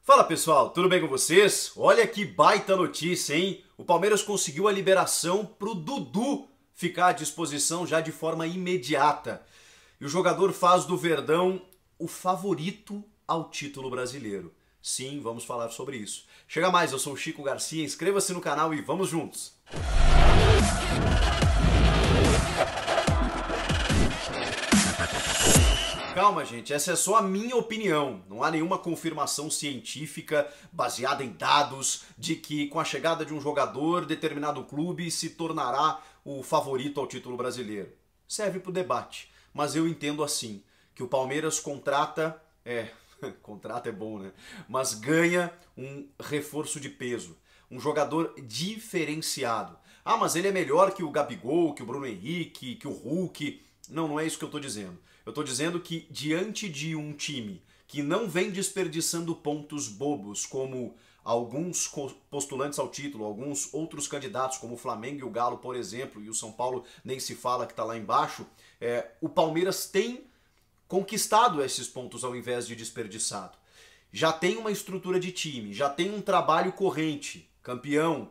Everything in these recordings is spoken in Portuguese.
Fala pessoal, tudo bem com vocês? Olha que baita notícia, hein? O Palmeiras conseguiu a liberação pro Dudu ficar à disposição já de forma imediata. E o jogador faz do Verdão o favorito ao título brasileiro. Sim, vamos falar sobre isso. Chega mais, eu sou o Chico Garcia, inscreva-se no canal e vamos juntos! Calma, gente, essa é só a minha opinião. Não há nenhuma confirmação científica baseada em dados de que com a chegada de um jogador, determinado clube se tornará o favorito ao título brasileiro. Serve para o debate, mas eu entendo assim, que o Palmeiras contrata, contrata é bom, né? Mas ganha um reforço de peso, um jogador diferenciado. Ah, mas ele é melhor que o Gabigol, que o Bruno Henrique, que o Hulk. Não, não é isso que eu estou dizendo. Eu estou dizendo que diante de um time que não vem desperdiçando pontos bobos, como alguns postulantes ao título, alguns outros candidatos, como o Flamengo e o Galo, por exemplo, e o São Paulo nem se fala que está lá embaixo, o Palmeiras tem conquistado esses pontos ao invés de desperdiçado. Já tem uma estrutura de time, já tem um trabalho corrente, campeão,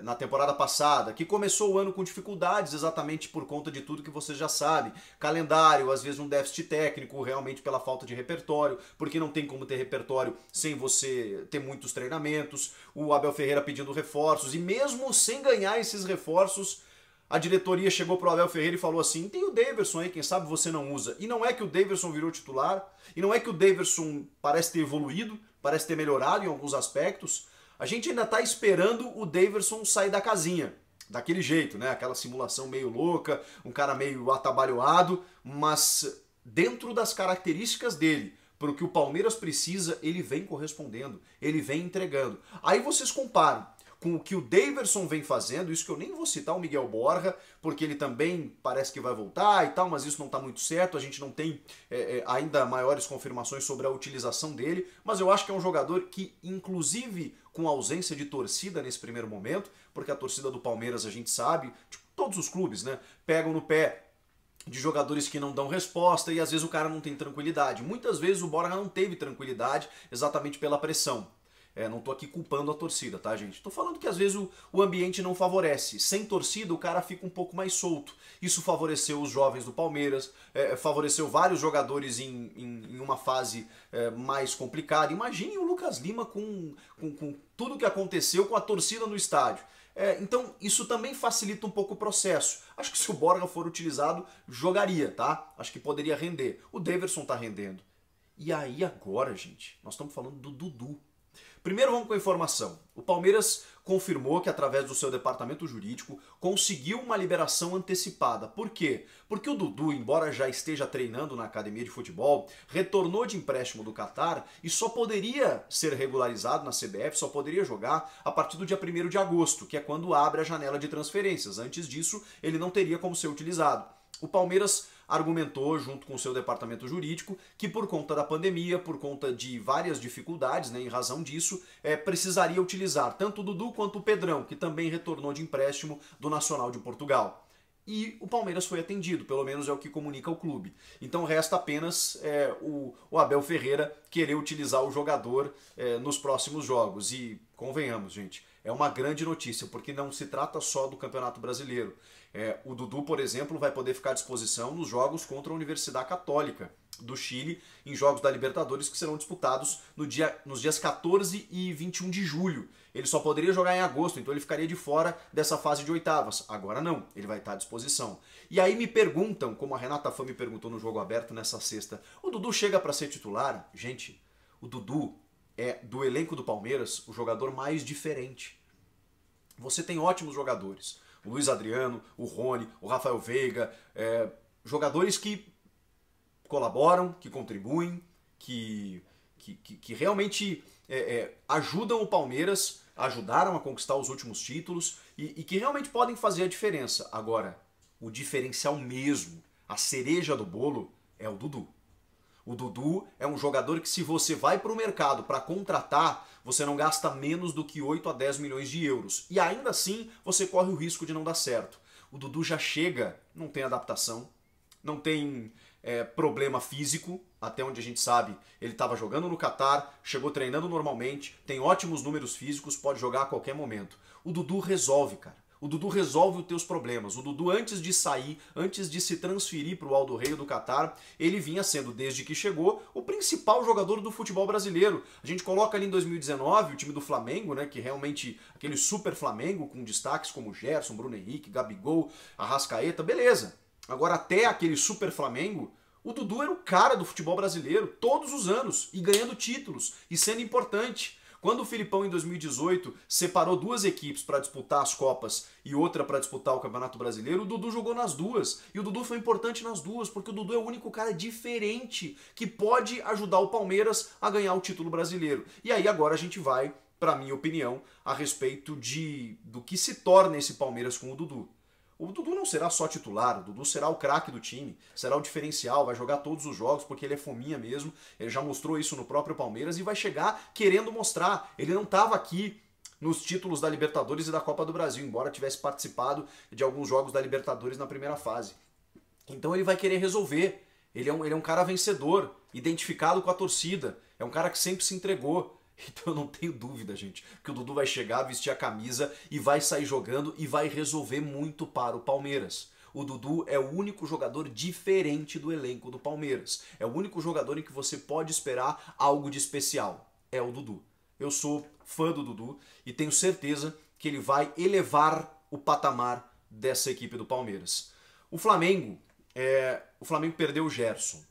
na temporada passada, que começou o ano com dificuldades exatamente por conta de tudo que você já sabe. Calendário, às vezes um déficit técnico, realmente pela falta de repertório, porque não tem como ter repertório sem você ter muitos treinamentos. O Abel Ferreira pedindo reforços, e mesmo sem ganhar esses reforços, a diretoria chegou pro Abel Ferreira e falou assim: tem o Daverson aí, quem sabe você não usa. E não é que o Daverson virou titular, e não é que o Daverson parece ter evoluído, parece ter melhorado em alguns aspectos. A gente ainda está esperando o Daverson sair da casinha, daquele jeito, né? Aquela simulação meio louca, um cara meio atabalhoado, mas dentro das características dele, para o que o Palmeiras precisa, ele vem correspondendo, ele vem entregando. Aí vocês comparam com o que o Daverson vem fazendo, isso que eu nem vou citar o Miguel Borja, porque ele também parece que vai voltar e tal, mas isso não está muito certo, a gente não tem ainda maiores confirmações sobre a utilização dele, mas eu acho que é um jogador que, inclusive com ausência de torcida nesse primeiro momento, porque a torcida do Palmeiras, a gente sabe, tipo, todos os clubes, né, pegam no pé de jogadores que não dão resposta e às vezes o cara não tem tranquilidade. Muitas vezes o Borja não teve tranquilidade exatamente pela pressão. Não tô aqui culpando a torcida, tá, gente? Tô falando que às vezes o ambiente não favorece. Sem torcida, o cara fica um pouco mais solto. Isso favoreceu os jovens do Palmeiras, favoreceu vários jogadores em uma fase mais complicada. Imagine o Lucas Lima com tudo que aconteceu com a torcida no estádio. Então, isso também facilita um pouco o processo. Acho que se o Borja for utilizado, jogaria, tá? Acho que poderia render. O Daverson tá rendendo. E aí agora, gente, nós estamos falando do Dudu. Primeiro vamos com a informação. O Palmeiras confirmou que através do seu departamento jurídico conseguiu uma liberação antecipada. Por quê? Porque o Dudu, embora já esteja treinando na academia de futebol, retornou de empréstimo do Catar e só poderia ser regularizado na CBF, só poderia jogar a partir do dia 1º de agosto, que é quando abre a janela de transferências. Antes disso, ele não teria como ser utilizado. O Palmeiras argumentou, junto com o seu departamento jurídico, que por conta da pandemia, por conta de várias dificuldades, né, em razão disso, precisaria utilizar tanto o Dudu quanto o Pedrão, que também retornou de empréstimo do Nacional de Portugal. E o Palmeiras foi atendido, pelo menos é o que comunica o clube. Então resta apenas o Abel Ferreira querer utilizar o jogador nos próximos jogos. E convenhamos, gente, é uma grande notícia, porque não se trata só do Campeonato Brasileiro. O Dudu, por exemplo, vai poder ficar à disposição nos jogos contra a Universidade Católica do Chile, em jogos da Libertadores que serão disputados nos dias 14 e 21 de julho. Ele só poderia jogar em agosto, então ele ficaria de fora dessa fase de oitavas. Agora não, ele vai estar à disposição. E aí me perguntam, como a Renata Fã me perguntou no Jogo Aberto nessa sexta, o Dudu chega para ser titular? Gente, o Dudu é, do elenco do Palmeiras, o jogador mais diferente. Você tem ótimos jogadores. O Luiz Adriano, o Rony, o Rafael Veiga, jogadores que colaboram, que contribuem, que realmente ajudam o Palmeiras, ajudaram a conquistar os últimos títulos e que realmente podem fazer a diferença. Agora, o diferencial mesmo, a cereja do bolo, é o Dudu. O Dudu é um jogador que, se você vai para o mercado para contratar, você não gasta menos do que 8 a 10 milhões de euros. E ainda assim, você corre o risco de não dar certo. O Dudu já chega, não tem adaptação, não tem problema físico, até onde a gente sabe, ele estava jogando no Catar, chegou treinando normalmente, tem ótimos números físicos, pode jogar a qualquer momento. O Dudu resolve, cara. O Dudu resolve os teus problemas. O Dudu, antes de sair, antes de se transferir para o Al Rei do Catar, ele vinha sendo, desde que chegou, o principal jogador do futebol brasileiro. A gente coloca ali em 2019 o time do Flamengo, né, que realmente, aquele super Flamengo, com destaques como Gerson, Bruno Henrique, Gabigol, Arrascaeta, beleza. Agora, até aquele super Flamengo, o Dudu era o cara do futebol brasileiro, todos os anos, e ganhando títulos, e sendo importante. Quando o Filipão, em 2018, separou duas equipes para disputar as Copas e outra para disputar o Campeonato Brasileiro, o Dudu jogou nas duas. E o Dudu foi importante nas duas, porque o Dudu é o único cara diferente que pode ajudar o Palmeiras a ganhar o título brasileiro. E aí agora a gente vai para a minha opinião a respeito do que se torna esse Palmeiras com o Dudu. O Dudu não será só titular, o Dudu será o craque do time, será o diferencial, vai jogar todos os jogos porque ele é fominha mesmo, ele já mostrou isso no próprio Palmeiras e vai chegar querendo mostrar. Ele não estava aqui nos títulos da Libertadores e da Copa do Brasil, embora tivesse participado de alguns jogos da Libertadores na primeira fase. Então ele vai querer resolver, ele é um cara vencedor, identificado com a torcida, é um cara que sempre se entregou. Então eu não tenho dúvida, gente, que o Dudu vai chegar, vestir a camisa e vai sair jogando e vai resolver muito para o Palmeiras. O Dudu é o único jogador diferente do elenco do Palmeiras. É o único jogador em que você pode esperar algo de especial. É o Dudu. Eu sou fã do Dudu e tenho certeza que ele vai elevar o patamar dessa equipe do Palmeiras. O Flamengo perdeu o Gerson.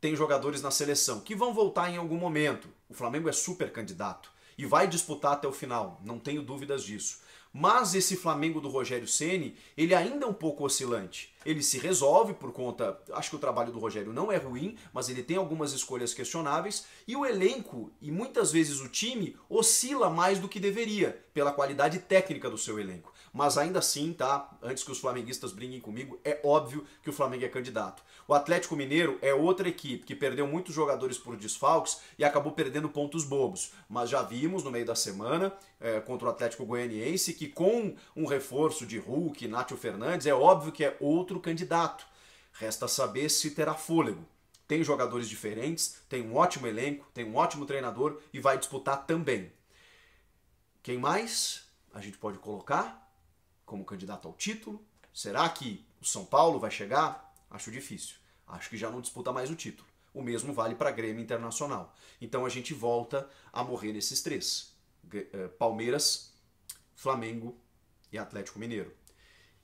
Tem jogadores na seleção que vão voltar em algum momento. O Flamengo é super candidato e vai disputar até o final, não tenho dúvidas disso. Mas esse Flamengo do Rogério Ceni, ele ainda é um pouco oscilante. Ele se resolve por conta... Acho que o trabalho do Rogério não é ruim, mas ele tem algumas escolhas questionáveis. E o elenco, e muitas vezes o time, oscila mais do que deveria, pela qualidade técnica do seu elenco. Mas ainda assim, tá? Antes que os flamenguistas briguem comigo, é óbvio que o Flamengo é candidato. O Atlético Mineiro é outra equipe que perdeu muitos jogadores por desfalques e acabou perdendo pontos bobos. Mas já vimos no meio da semana, contra o Atlético Goianiense, que com um reforço de Hulk, Nátio Fernandes, é óbvio que é outro candidato. Resta saber se terá fôlego. Tem jogadores diferentes, tem um ótimo elenco, tem um ótimo treinador e vai disputar também. Quem mais a gente pode colocar como candidato ao título? Será que o São Paulo vai chegar? Acho difícil. Acho que já não disputa mais o título. O mesmo vale para Grêmio Internacional. Então a gente volta a morrer nesses três. Palmeiras, Flamengo e Atlético Mineiro.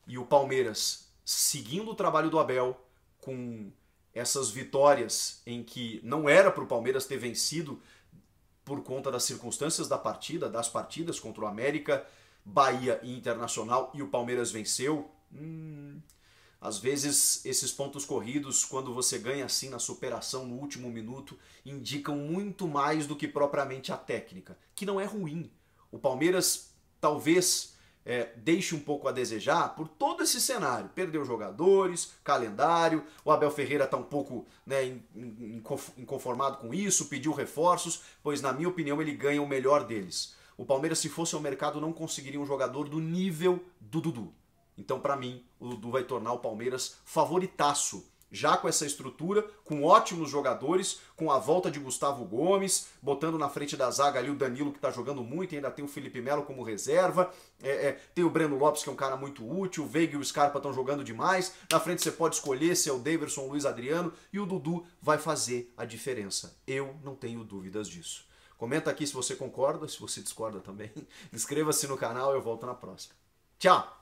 E o Palmeiras, seguindo o trabalho do Abel, com essas vitórias em que não era para o Palmeiras ter vencido por conta das circunstâncias da partida, das partidas contra o América, Bahia e Internacional, e o Palmeiras venceu. Às vezes esses pontos corridos, quando você ganha assim na superação no último minuto, indicam muito mais do que propriamente a técnica, que não é ruim. O Palmeiras talvez deixe um pouco a desejar por todo esse cenário. Perdeu jogadores, calendário, o Abel Ferreira está um pouco inconformado com isso, pediu reforços, pois na minha opinião ele ganha o melhor deles. O Palmeiras, se fosse ao mercado, não conseguiria um jogador do nível do Dudu. Então, para mim, o Dudu vai tornar o Palmeiras favoritaço. Já com essa estrutura, com ótimos jogadores, com a volta de Gustavo Gomes, botando na frente da zaga ali o Danilo, que está jogando muito, e ainda tem o Felipe Melo como reserva, tem o Breno Lopes, que é um cara muito útil, o Veiga e o Scarpa estão jogando demais, na frente você pode escolher se é o Daverson ou o Luiz Adriano, e o Dudu vai fazer a diferença. Eu não tenho dúvidas disso. Comenta aqui se você concorda, se você discorda também. Inscreva-se no canal e eu volto na próxima. Tchau!